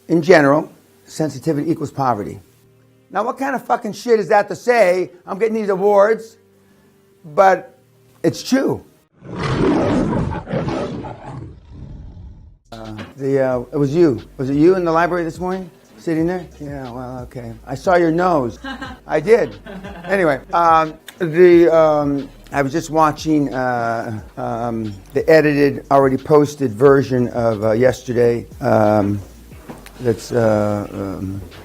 in general, sensitivity equals poverty. Now, what kind of fucking shit is that to say? I'm getting these awards, but it's true. It was you. Was it you in the library this morning? Sitting there? Yeah, well, okay. I saw your nose. I did. Anyway, I was just watching the edited, already posted version of yesterday. That's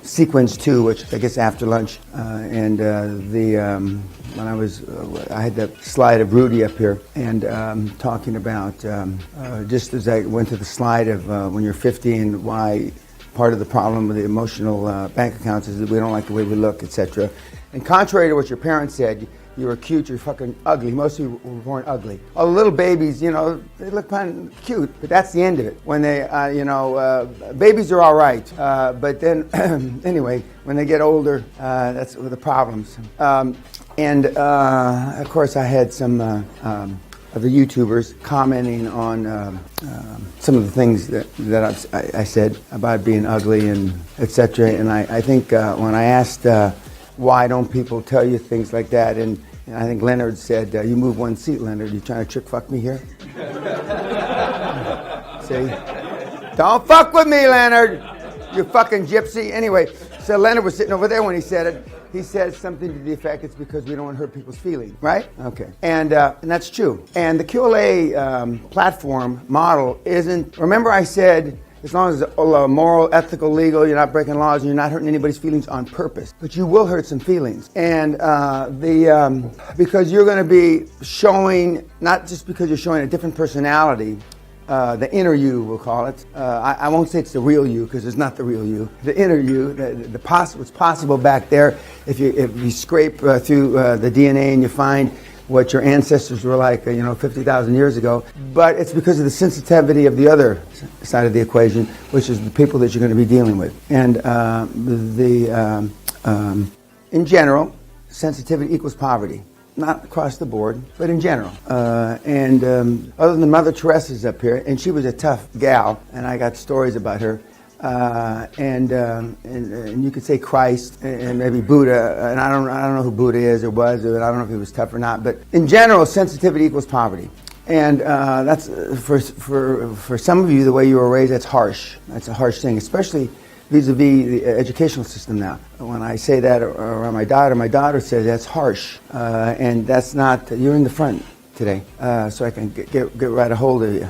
sequence 2, which I guess after lunch. When I had that slide of Rudy up here and talking about just as I went to the slide of when you're 50 and why part of the problem with the emotional bank accounts is that we don't like the way we look, etc. And contrary to what your parents said, you were cute, you're fucking ugly. Most of you were born ugly. All the little babies, they look kind of cute, but that's the end of it. When they, babies are all right. But then, anyway, when they get older, that's the problems. Of course, I had some of the YouTubers commenting on some of the things that I said about being ugly and etc. And I think when I asked why don't people tell you things like that, and I think Leonard said, you move one seat, Leonard, you trying to trick fuck me here? See? Don't fuck with me, Leonard, you fucking gypsy. Anyway, so Leonard was sitting over there when he said it. He said something to the effect, it's because we don't want to hurt people's feelings, right? Okay. And that's true. And the QLA platform model isn't, remember I said, as long as it's moral, ethical, legal, you're not breaking laws and you're not hurting anybody's feelings on purpose. But you will hurt some feelings. And because you're going to be showing, not just because you're showing a different personality, the inner you, we'll call it. I won't say it's the real you, because it's not the real you. The inner you, what's possible back there, if you scrape through the DNA and you find what your ancestors were like, 50,000 years ago. But it's because of the sensitivity of the other side of the equation, which is the people that you're going to be dealing with. And in general, sensitivity equals poverty. Not across the board, but in general. Other than Mother Teresa's up here, and she was a tough gal, and I got stories about her. And you could say Christ and maybe Buddha, and I don't know who Buddha is or was, or I don't know if he was tough or not. But in general, sensitivity equals poverty, and that's for some of you the way you were raised. That's harsh. That's a harsh thing, especially vis-a-vis the educational system now. When I say that around my daughter says that's harsh, and that's not. You're in the front today, so I can get right a hold of you.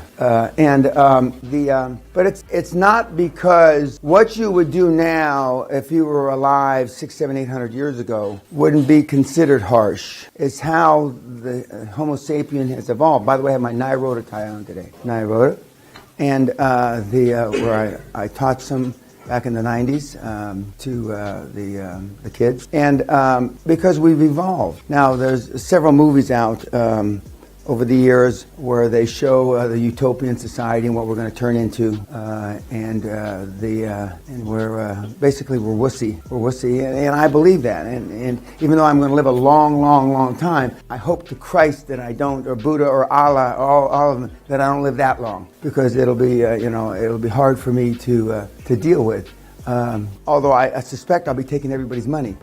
But it's not because what you would do now if you were alive 600, 700, 800 years ago wouldn't be considered harsh. It's how the Homo sapien has evolved. By the way, I have my Nairoda tie on today. Nairoda, and where I taught some back in the 90s to the kids, and because we've evolved. Now there's several movies out over the years where they show the utopian society and what we're going to turn into, and we're basically we're wussy. We're wussy, and I believe that. And even though I'm going to live a long time, I hope to Christ that I don't, or Buddha or Allah, all of them, that I don't live that long, because it'll be it'll be hard for me to deal with. Although I suspect I'll be taking everybody's money.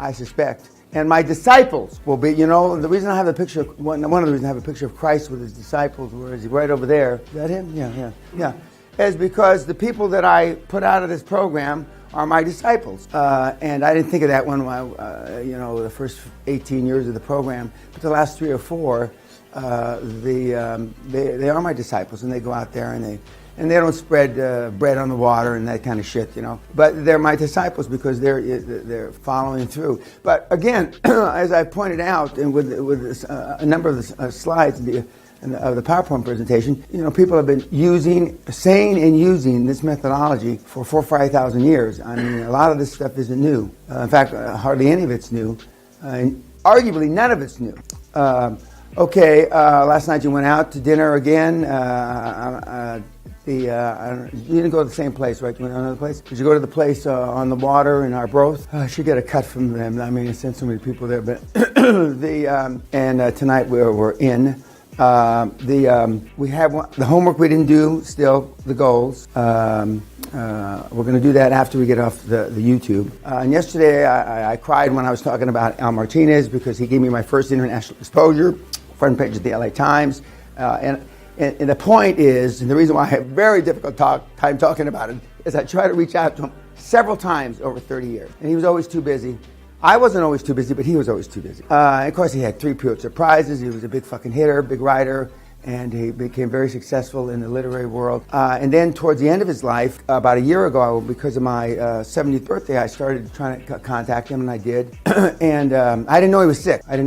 I suspect. And my disciples will be, the reason I have a picture, one of the reasons I have a picture of Christ with his disciples, where is he? Right over there. Is that him? Yeah. Is because the people that I put out of this program are my disciples. And I didn't think of that when the first 18 years of the program, but the last 3 or 4, they are my disciples, and they go out there and they don't spread bread on the water and that kind of shit, But they're my disciples because they're following through. But again, as I pointed out, and with a number of the slides of the PowerPoint presentation, people have been saying and using this methodology for 4,000 or 5,000 years. I mean, a lot of this stuff isn't new. In fact, hardly any of it's new. And arguably, none of it's new. Last night you went out to dinner again. You didn't go to the same place, right? You went to another place? Did you go to the place on the water in Arbroath? I should get a cut from them. I mean, I sent so many people there, but tonight we're in. We have the homework we didn't do. Still, the goals. We're going to do that after we get off the YouTube. And yesterday I cried when I was talking about Al Martinez because he gave me my first international exposure, front page of the LA Times. And the point is, and the reason why I have a very difficult time talking about it, is I tried to reach out to him several times over 30 years. And he was always too busy. I wasn't always too busy, but he was always too busy. Of course, he had 3 Pulitzer Prizes. He was a big fucking hitter, big writer, and he became very successful in the literary world. And then towards the end of his life, about a year ago, because of my 70th birthday, I started trying to contact him, and I did. And I didn't know he was sick. And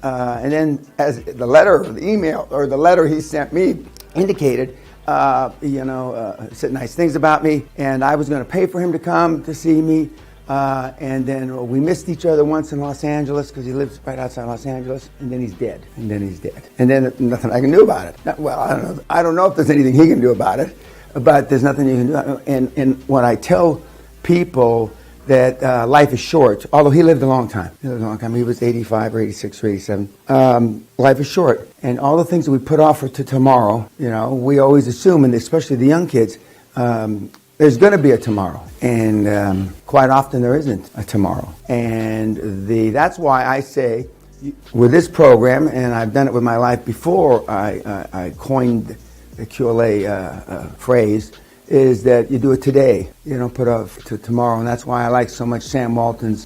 and then as the letter or the email or the letter he sent me indicated, said nice things about me, and I was going to pay for him to come to see me. And then we missed each other once in Los Angeles because he lives right outside Los Angeles, and then he's dead. And then nothing I can do about it. Well, I don't know if there's anything he can do about it, but there's nothing you can do. And when I tell people that life is short, although he lived a long time. He was 85 or 86 or 87. Life is short. And all the things that we put off to tomorrow, we always assume, and especially the young kids, there's going to be a tomorrow, and quite often there isn't a tomorrow. And that's why I say, with this program, and I've done it with my life before I coined the QLA phrase, is that you do it today. You don't put off to tomorrow, and that's why I like so much Sam Walton's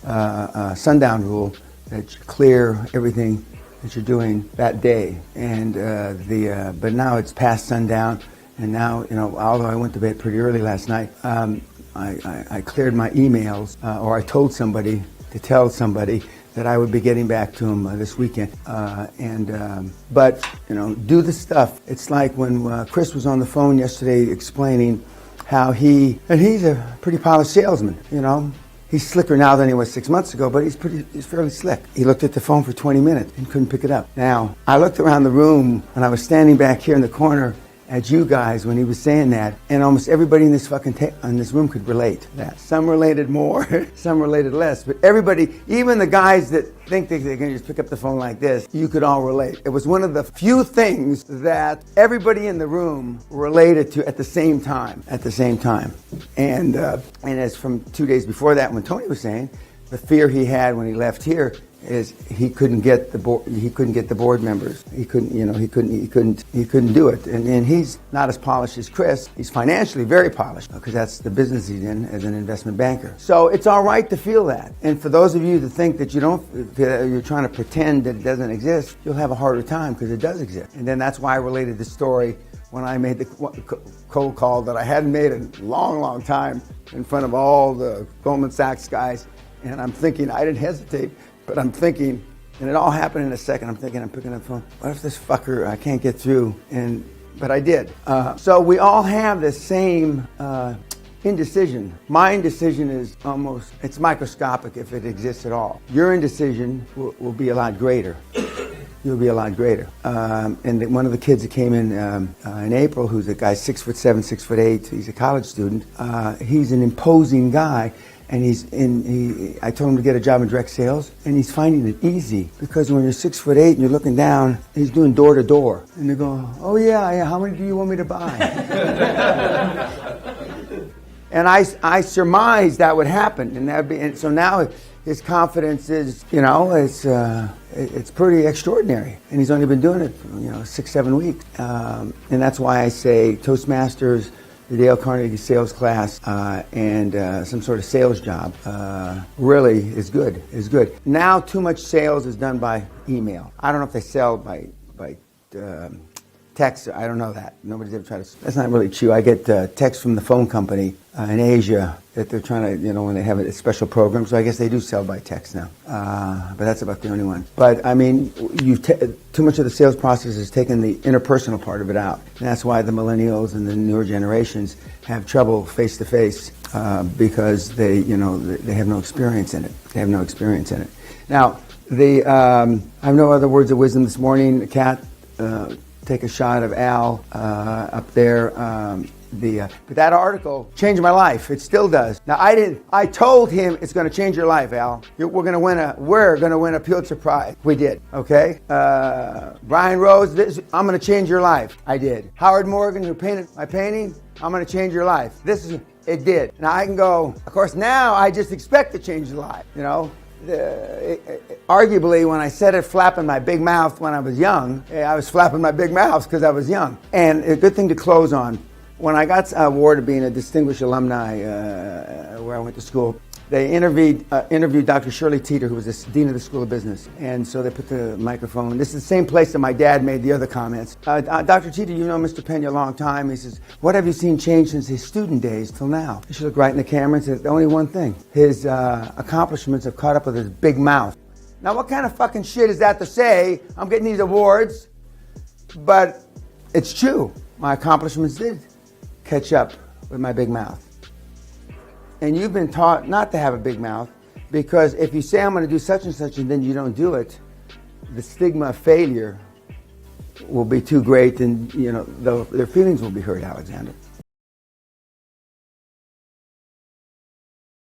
sundown rule, that you clear everything that you're doing that day. And but now it's past sundown. And now, although I went to bed pretty early last night, I cleared my emails, or I told somebody to tell somebody that I would be getting back to him this weekend. But do the stuff. It's like when Chris was on the phone yesterday explaining how he's a pretty polished salesman, He's slicker now than he was 6 months ago, but he's fairly slick. He looked at the phone for 20 minutes and couldn't pick it up. Now, I looked around the room, and I was standing back here in the corner at you guys when he was saying that, and almost everybody in this in this room could relate to that. Some related more, some related less, but everybody, even the guys that think they can just pick up the phone like this, you could all relate. It was one of the few things that everybody in the room related to at the same time. And as from 2 days before that, when Tony was saying, the fear he had when he left here is he couldn't get the board. He couldn't get the board members. He couldn't do it. And he's not as polished as Chris. He's financially very polished because that's the business he's in as an investment banker. So it's all right to feel that. And for those of you that think that you're trying to pretend that it doesn't exist, you'll have a harder time because it does exist. And then that's why I related the story when I made the cold call that I hadn't made in a long, long time in front of all the Goldman Sachs guys. And I'm thinking, I didn't hesitate. But I'm thinking, and it all happened in a second, I'm picking up the phone. What if this fucker, I can't get through? But I did. So we all have the same indecision. My indecision is it's microscopic if it exists at all. Your indecision will be a lot greater. You'll be a lot greater. And one of the kids that came in April, who's a guy 6'7", 6'8", he's a college student. He's an imposing guy. And I told him to get a job in direct sales, and he's finding it easy because when you're 6'8" and you're looking down, he's doing door to door, and they're going, "Oh yeah, how many do you want me to buy?" And I surmised that would happen, and so now his confidence is, it's pretty extraordinary, and he's only been doing it, 6-7 weeks, and that's why I say Toastmasters, the Dale Carnegie sales class, and some sort of sales job really is good. Now too much sales is done by email. I don't know if they sell by text. I don't know that. Nobody's ever tried to. That's not really true. I get texts from the phone company in Asia that they're trying to, when they have a special program. So I guess they do sell by text now. But that's about the only one. But I mean, too much of the sales process has taken the interpersonal part of it out. And that's why the millennials and the newer generations have trouble face to face because they have no experience in it. Now, I have no other words of wisdom this morning. Kat, take a shot of Al up there. but that article changed my life. It still does. Now I told him it's going to change your life, Al. We're going to win a Pulitzer Prize. We did. Okay. Brian Rose, I'm going to change your life. I did. Howard Morgan, who painted my painting, I'm going to change your life. It did. Now I can go. Of course, now I just expect to change the life. Arguably, when I said it flapping my big mouth when I was young, I was flapping my big mouth because I was young. And a good thing to close on, when I got awarded being a distinguished alumni where I went to school, they interviewed Dr. Shirley Teeter, who was the dean of the School of Business. And so they put the microphone. This is the same place that my dad made the other comments. Dr. Teeter, you know Mr. Peña a long time. He says, what have you seen change since his student days till now? She looked right in the camera and said, only one thing. His accomplishments have caught up with his big mouth. Now, what kind of fucking shit is that to say? I'm getting these awards, but it's true. My accomplishments did catch up with my big mouth. And you've been taught not to have a big mouth, because if you say I'm going to do such and such and then you don't do it, the stigma of failure will be too great, and their feelings will be hurt, Alexander.